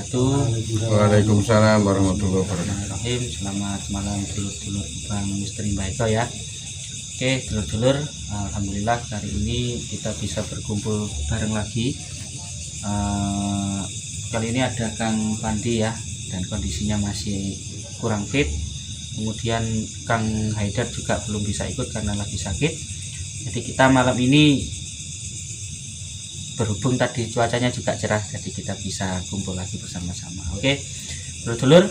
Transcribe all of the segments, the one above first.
wabarakatuh. Waalaikumsalam warahmatullahi wabarakatuh. Bismillahirrahmanirrahim. Selamat malam dulur-dulur Bang Misteri Mbak Eko ya. Oke dulur-dulur, alhamdulillah hari ini kita bisa berkumpul bareng lagi. Kali ini ada Kang Pandi ya, dan kondisinya masih kurang fit. Kemudian Kang Haidar juga belum bisa ikut karena lagi sakit. Jadi kita malam ini berhubung tadi cuacanya juga cerah, jadi kita bisa kumpul lagi bersama-sama. Oke dulur-dulur,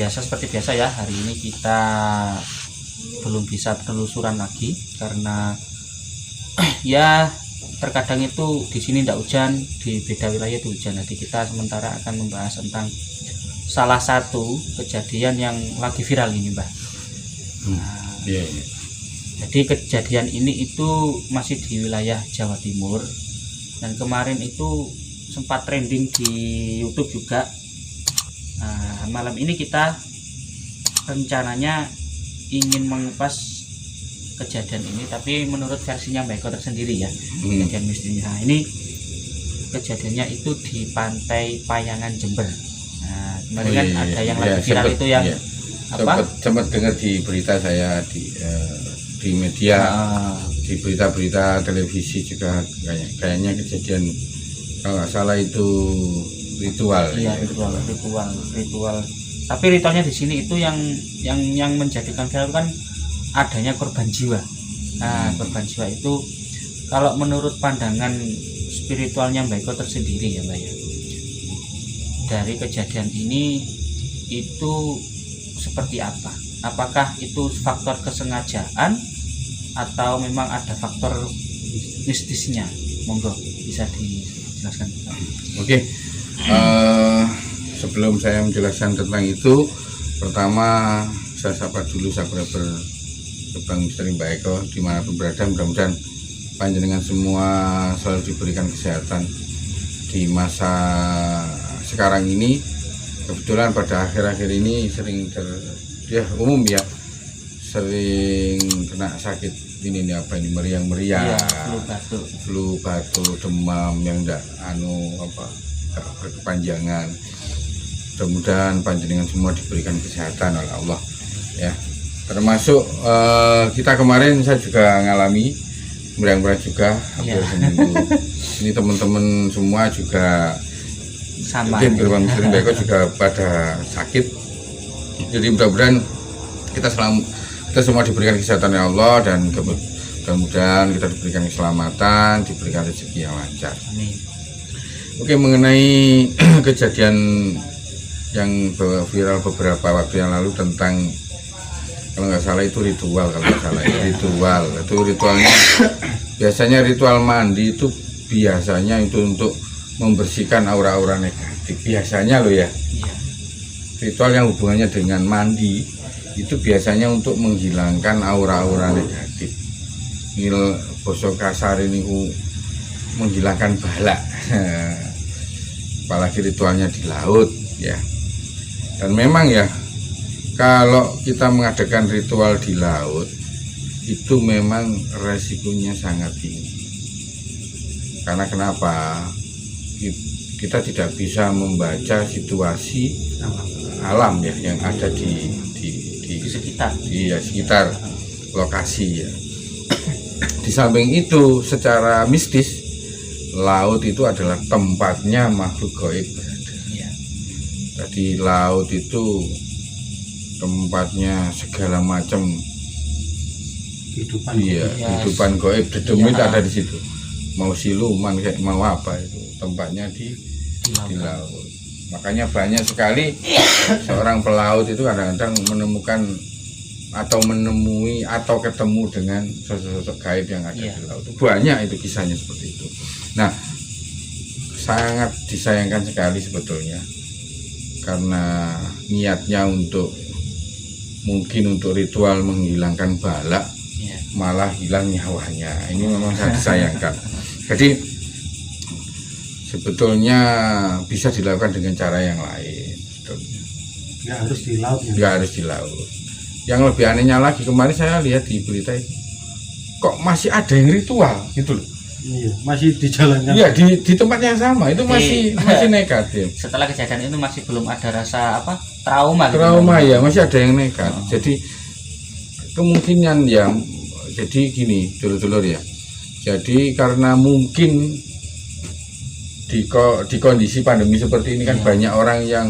seperti biasa ya, hari ini kita belum bisa penelusuran lagi karena ya terkadang itu di sini tidak hujan, di beda wilayah itu hujan. Jadi kita sementara akan membahas tentang salah satu kejadian yang lagi viral ini, Mbah. Iya. Jadi kejadian ini itu masih di wilayah Jawa Timur, dan kemarin itu sempat trending di YouTube juga. Malam ini kita rencananya ingin mengupas kejadian ini, tapi menurut versinya Mbak Eko tersendiri ya, kejadian misterinya. Nah, ini kejadiannya itu di Pantai Payangan, Jember. Nah, kemarin kan ada yang lagi viral itu yang apa? Sempat dengar di berita saya di media, di berita-berita televisi juga kayaknya kejadian, kalau nggak salah itu ritual. Iya, ritual. Tapi ritualnya di sini itu yang menjadikan viral kan adanya korban jiwa. Nah, korban jiwa itu kalau menurut pandangan spiritualnya Mbak Eko tersendiri ya, Mbak ya, dari kejadian ini itu seperti apa? Apakah itu faktor kesengajaan atau memang ada faktor mistisnya? Monggo bisa dijelaskan. Oke. Sebelum saya menjelaskan tentang itu, pertama saya sapa dulu subscriber Bang Misteri Mbak Eko dimanapun berada. Mudah-mudahan panjenengan semua selalu diberikan kesehatan di masa sekarang ini. Kebetulan pada akhir-akhir ini sering umum ya, sering kena sakit ini meriang-meriang, flu batuk, demam yang enggak berkepanjangan. Mudah-mudahan panjenengan semua diberikan kesehatan oleh Allah ya. Termasuk kita kemarin saya juga ngalami meriang-meriang juga hampir seminggu. Ini teman-teman semua juga sama, mungkin Bang Misteri Mbak Eko juga pada sakit. Jadi mudah-mudahan kita semua diberikan kesehatan oleh Allah, dan mudah-mudahan kita diberikan keselamatan, diberikan rezeki yang lancar. Amin. Oke, mengenai kejadian yang viral beberapa waktu yang lalu tentang, kalau nggak salah itu ritual, ritualnya biasanya ritual mandi itu biasanya itu untuk membersihkan aura-aura negatif biasanya loh ya. Ritual yang hubungannya dengan mandi itu biasanya untuk menghilangkan aura-aura negatif. Ini bosok kasar ini menghilangkan balak. Apalagi ritualnya di laut ya. Dan memang ya, kalau kita mengadakan ritual di laut itu memang resikonya sangat tinggi. Karena kenapa? Kita tidak bisa membaca situasi alam ya yang ada di sekitar lokasi ya. Di samping itu, secara mistis, laut itu adalah tempatnya makhluk gaib berada. Jadi laut itu tempatnya segala macam kehidupan gaib, dedemit ada di situ. Mau siluman kayak mau apa, itu tempatnya di laut. Makanya banyak sekali seorang pelaut itu kadang-kadang menemui atau ketemu dengan sosok gaib yang ada di laut. Banyak itu kisahnya seperti itu. Nah, sangat disayangkan sekali sebetulnya, karena niatnya mungkin untuk ritual menghilangkan balak, malah hilang nyawanya. Ini memang sangat disayangkan. Jadi sebetulnya bisa dilakukan dengan cara yang lain. Nggak harus di laut ya? Nggak harus di laut. Yang lebih anehnya lagi, kemarin saya lihat di berita itu, kok masih ada yang ritual gitu loh. Iya, masih dijalankan. Iya, di tempat yang sama itu masih negatif. Setelah kejadian itu masih belum ada rasa apa trauma gitu. Trauma ya, masih ada yang nekat. Jadi kemungkinan ya, jadi gini dulur-dulur ya. Jadi karena mungkin di kondisi pandemi seperti ini kan banyak orang yang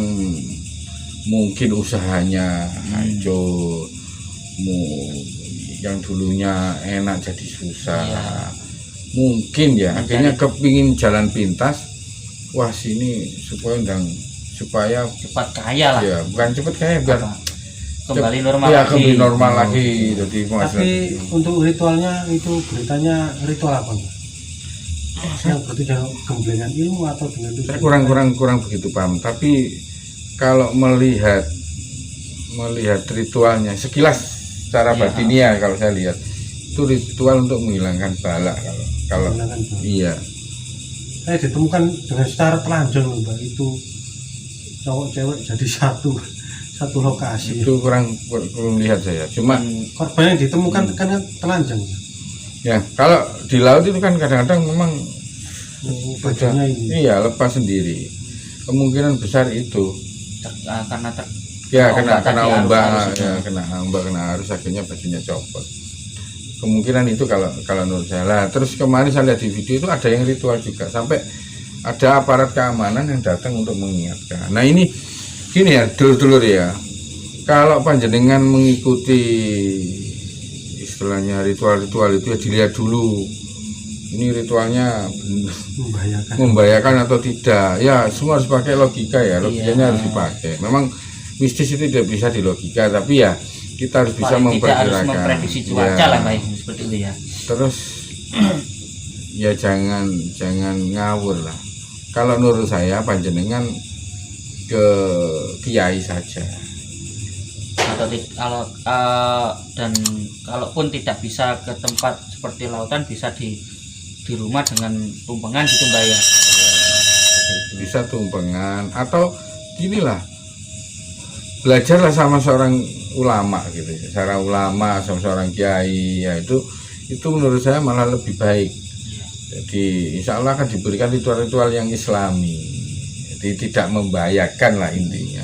mungkin usahanya hancur, yang dulunya enak jadi susah. Mungkin ya akhirnya kepingin jalan pintas, wah sini supaya cepat kaya lah ya, bukan cepat kaya, biar kembali normal ya, lagi. kembali normal lagi. Jadi Tapi untuk ritualnya itu beritanya ritual apa enggak? Yang berarti dengan gemblengan ilmu atau dengan itu? Saya kurang begitu paham, tapi kalau melihat ritualnya sekilas secara batiniah, kalau saya lihat itu ritual untuk menghilangkan bala. Kalau iya, saya ditemukan dengan secara telanjang loh Mbak, itu cowok cewek jadi satu lokasi. Itu kurang lihat saya, cuma korban yang ditemukan kan telanjang ya. Kalau di laut itu kan kadang-kadang memang bajunya ini iya lepas sendiri, kemungkinan besar itu karena kena ombak ya, kena arus akhirnya bajunya copot. Kemungkinan itu kalau menurut saya lah. Terus kemarin saya lihat di video itu ada yang ritual juga, sampai ada aparat keamanan yang datang untuk mengingatkan. Nah ini gini ya dulur-dulur ya, kalau panjenengan mengikuti istilahnya ritual-ritual itu ya dilihat dulu ini ritualnya membahayakan atau tidak. Ya semua harus pakai logika ya, logikanya harus dipakai. Memang mistis itu tidak bisa di logika, tapi ya kita harus bisa memperkirakan, harus memprediksi cuaca lah baik seperti itu ya. Terus ya jangan ngawur lah. Kalau menurut saya panjenengan ke kiai saja. Atau dan kalaupun tidak bisa ke tempat seperti lautan, bisa di rumah dengan tumpengan gitu Mbak ya. Bisa tumpengan atau ginilah, belajarlah sama seorang ulama gitu ya, seorang ulama sama seorang kiai ya, itu menurut saya malah lebih baik. Jadi insya Allah akan diberikan ritual-ritual yang islami, jadi tidak membahayakan lah intinya,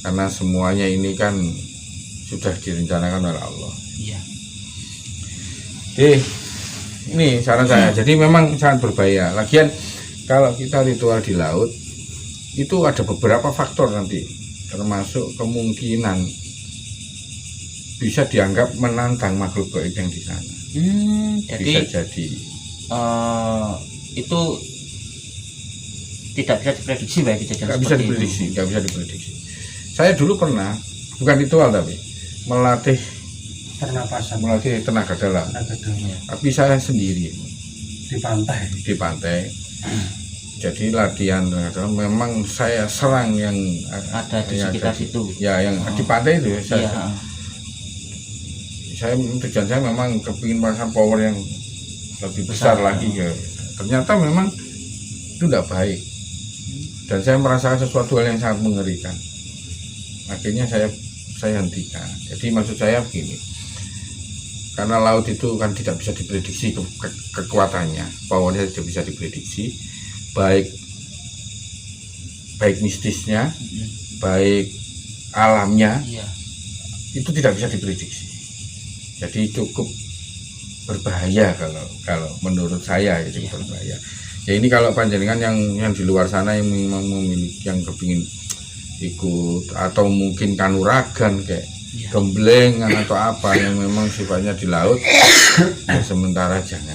karena semuanya ini kan sudah direncanakan oleh Allah. Iya. Ini saran saya, jadi memang sangat berbahaya. Lagian kalau kita ritual di laut itu ada beberapa faktor nanti, termasuk kemungkinan bisa dianggap menantang makhluk gaib yang di sana. Jadi bisa jadi itu tidak bisa diprediksi baik kejadian nggak bisa diprediksi. Saya dulu pernah, bukan ritual tapi melatih tenaga dalam. Tapi saya sendiri di pantai. Jadi latihan tenaga dalam memang saya serang yang ada di sekitar situ. Ya, yang di pantai itu saya tujuan saya memang kepingin merasakan power yang lebih besar lagi ya. Ternyata memang itu tidak baik, dan saya merasakan sesuatu hal yang sangat mengerikan. Akhirnya saya hentikan. Jadi maksud saya begini, karena laut itu kan tidak bisa diprediksi kekuatannya, powernya tidak bisa diprediksi, baik mistisnya, baik alamnya, itu tidak bisa diprediksi. Jadi cukup berbahaya kalau menurut saya itu berbahaya. Ya ini kalau panjenengan yang di luar sana yang memang memiliki, yang kepingin ikut atau mungkin kanuragan kayak gemblengan atau apa yang memang sifatnya di laut, ya sementara jangan.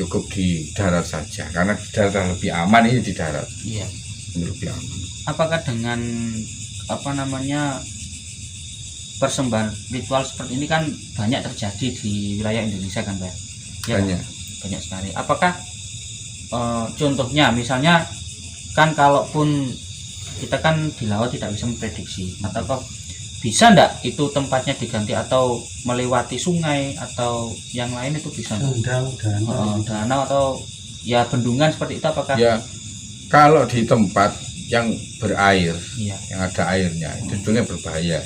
Cukup di darat saja, karena di darat lebih aman. Ini di darat lebih aman. Apakah dengan persembahan ritual seperti ini kan banyak terjadi di wilayah Indonesia kan Pak? Ya, banyak sekali. Apakah contohnya misalnya kan kalaupun kita kan di laut tidak bisa memprediksi, atau bisa enggak itu tempatnya diganti atau melewati sungai atau yang lain, itu bisa danau atau ya bendungan seperti itu, apakah ya? Kalau di tempat yang berair, yang ada airnya, itu sebetulnya berbahaya.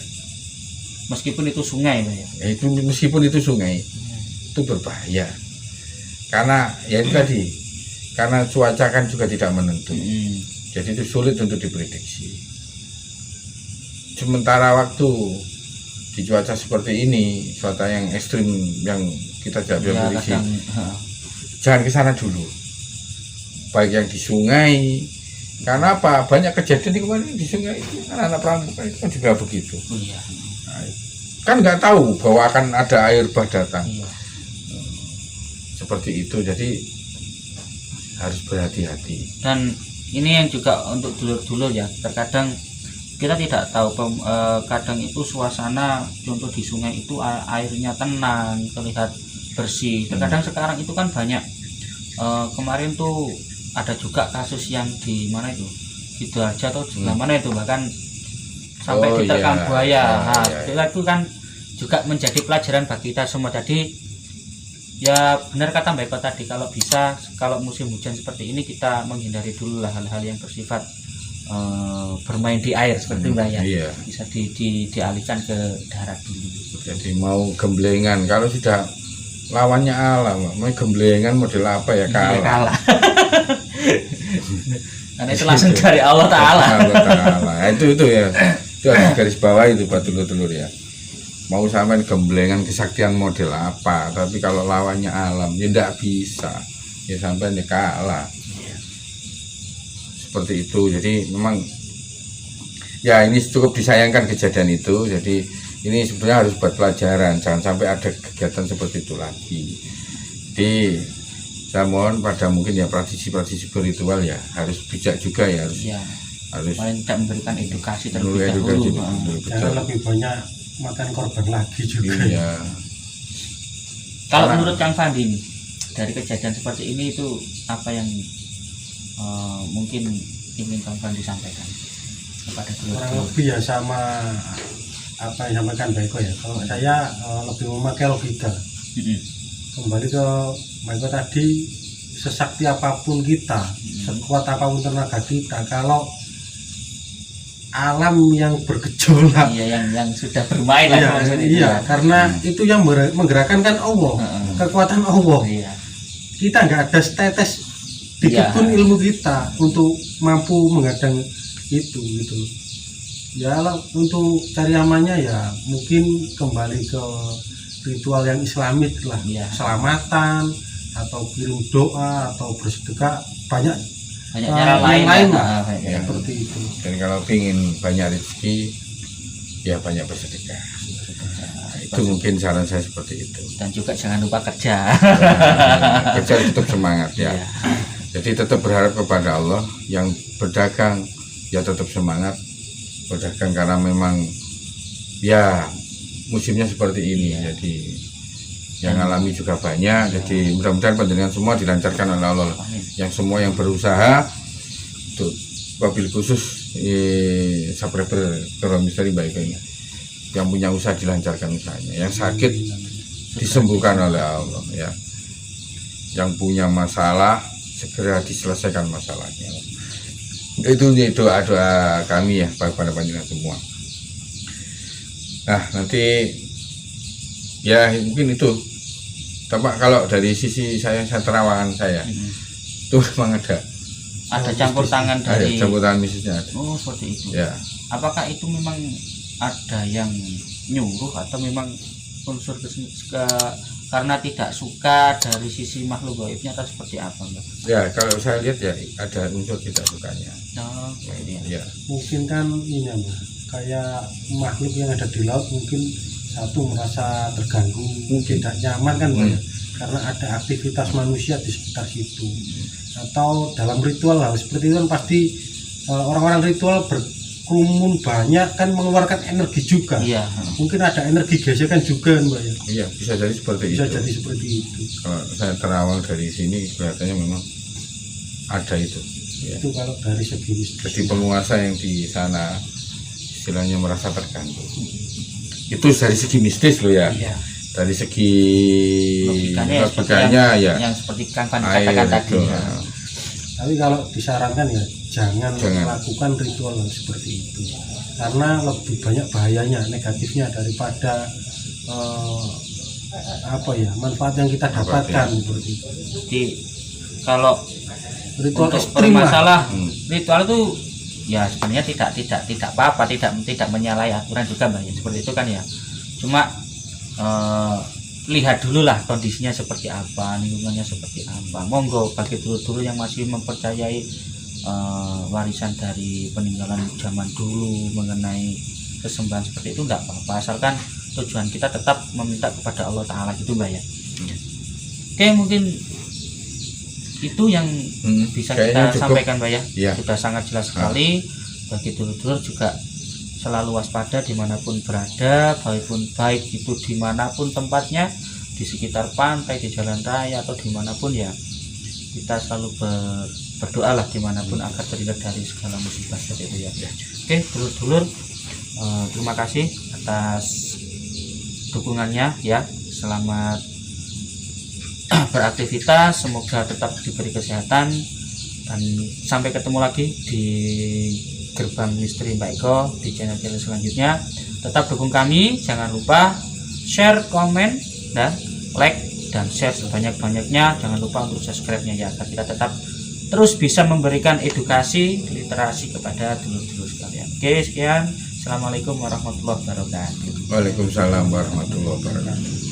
meskipun itu sungai Pak, ya. Itu meskipun itu sungai itu berbahaya karena ya itu tadi, karena cuaca kan juga tidak menentu. Jadi itu sulit untuk diprediksi. Sementara waktu di cuaca seperti ini, cuaca yang ekstrim yang kita tidak bisa prediksi, jangan ke sana dulu. Baik yang di sungai, karena apa? Banyak kejadian di kemarin di sungai itu, anak-anak pramuka itu kan juga begitu. Iya. Nah, kan nggak tahu bahwa akan ada air bah datang. Iya. Seperti itu, jadi harus berhati-hati. Dan ini yang juga untuk dulur-dulur ya, terkadang kita tidak tahu kadang itu suasana contoh di sungai itu airnya tenang, terlihat bersih. Terkadang sekarang itu kan banyak kemarin tuh ada juga kasus yang di mana itu, Sidoarjo atau di mana itu, bahkan sampai diterkam buaya. Itu kan juga menjadi pelajaran bagi kita semua. Jadi ya benar kata Mbak Eko tadi, kalau bisa kalau musim hujan seperti ini kita menghindari dulu lah hal-hal yang bersifat bermain di air seperti Mbak ya. Iya. Bisa dialihkan ke darat dulu. Jadi mau gemblengan, kalau sudah lawannya alam, mau gemblengan model apa ya kalah. Ya, kalah. Karena itu langsung dari Allah Ta'ala. Allah Ta'ala. Itu ya. Itu harus garis bawah itu buat dulur-dulur ya. Mau sampai gemblengan kesaktian model apa, tapi kalau lawannya alam ya tidak bisa, ya sampai ya kalah. Seperti itu. Jadi memang ya ini cukup disayangkan kejadian itu. Jadi ini sebenarnya harus buat pelajaran, jangan sampai ada kegiatan seperti itu lagi. Jadi saya mohon pada mungkin ya praktisi-praktisi spiritual ya harus bijak juga ya, harus paling tidak memberikan edukasi terlebih edukasi dahulu. Jangan lebih banyak makan korban lagi juga. Iya. Kalau menurut Kang Fandi nih, dari kejadian seperti ini itu apa yang mungkin ingin Kang Fandi sampaikan kepada kurang lebih ya sama apa yang disampaikan Mbak Eko ya. Kalau saya lebih memakai logika. Kembali ke Mbak Eko tadi, sesakti apapun kita, sekuat apapun tenaga kita, kalau alam yang bergejolak, yang sudah bermain lah karena itu yang menggerakkan kan Allah, kekuatan Allah. Kita nggak ada setetes dikit pun ilmu kita untuk mampu menghadang itu gitu. Ya untuk cari amannya ya mungkin kembali ke ritual yang Islamik lah, selamatan atau kirim doa atau bersedekah, banyak cara lain lah, seperti itu. Dan kalau ingin banyak rezeki ya banyak bersedekah. Itu mungkin saran saya seperti itu. Dan juga jangan lupa kerja. Kerja tetap semangat ya. Jadi tetap berharap kepada Allah. Yang berdagang ya tetap semangat berdagang, karena memang ya musimnya seperti ini. Jadi yang alami juga banyak. Jadi mudah-mudahan panjenengan semua dilancarkan oleh Allah. Yang semua yang berusaha tuh, wabil khusus subscriber Keluarga Misteri Mbak Eko ini, yang punya usaha dilancarkan usahanya, yang sakit disembuhkan oleh Allah ya, yang punya masalah segera diselesaikan masalahnya. Itu doa kami ya pada panjenengan semua. Nah nanti ya mungkin itu. Tapi kalau dari sisi saya terawangan saya itu memang ada campur tangan dari campur tangan mistisnya ada. Oh seperti itu ya. Apakah itu memang ada yang nyuruh atau memang unsur karena tidak suka dari sisi makhluk gaibnya atau seperti apa Mbak? Ya kalau saya lihat ya ada unsur tidak sukanya. Ya. Mungkin kan ini Mbak, kayak makhluk yang ada di laut mungkin satu merasa terganggu, tidak nyaman kan Mbak, karena ada aktivitas manusia di sekitar situ. Atau dalam ritual hal seperti itu kan pasti orang-orang ritual berkerumun banyak kan mengeluarkan energi juga. Mungkin ada energi gesekan juga Mbak ya. Iya, bisa jadi seperti itu. Bisa jadi seperti itu. Kalau saya terawang dari sini kelihatannya memang ada itu. Ya. Itu kalau dari segi mistis. Jadi penguasa yang di sana istilahnya merasa terganggu. Itu dari segi mistis loh ya. Dari segi logikanya ya yang seperti Kang Fandi katakan tadi. Tapi kalau disarankan ya jangan melakukan ritual seperti itu. karena lebih banyak bahayanya, negatifnya daripada manfaat yang kita dapatkan seperti itu. Jadi kalau Ritual untuk ekstrim lah. bermasalah ritual itu ya sebenarnya tidak apa-apa, tidak menyalahi aturan juga Mbak ya, seperti itu kan ya. Cuma lihat dulu lah kondisinya seperti apa, lingkungannya seperti apa. Monggo bagi dulu-dulu yang masih mempercayai warisan dari peninggalan zaman dulu mengenai kesembahan seperti itu enggak apa-apa, asalkan tujuan kita tetap meminta kepada Allah Ta'ala gitu Mbak ya. Oke, mungkin itu yang bisa kita sampaikan Mbak ya. Sudah sangat jelas sekali. Bagi dulur-dulur juga selalu waspada dimanapun berada, baik itu dimanapun tempatnya, di sekitar pantai, di jalan raya atau dimanapun ya, kita selalu berdoa lah dimanapun agar terhindar dari segala musibah seperti itu ya. Oke dulur-dulur, terima kasih atas dukungannya ya. Selamat beraktivitas, semoga tetap diberi kesehatan, dan sampai ketemu lagi di Gerbang Misteri Mbak Eko di channel-channel selanjutnya. Tetap dukung kami, jangan lupa share, komen, dan like dan share sebanyak-banyaknya. Jangan lupa untuk subscribe-nya ya, agar kita tetap terus bisa memberikan edukasi literasi kepada dulur-dulur sekalian. Oke, sekian. Assalamualaikum warahmatullahi wabarakatuh. Waalaikumsalam warahmatullahi wabarakatuh.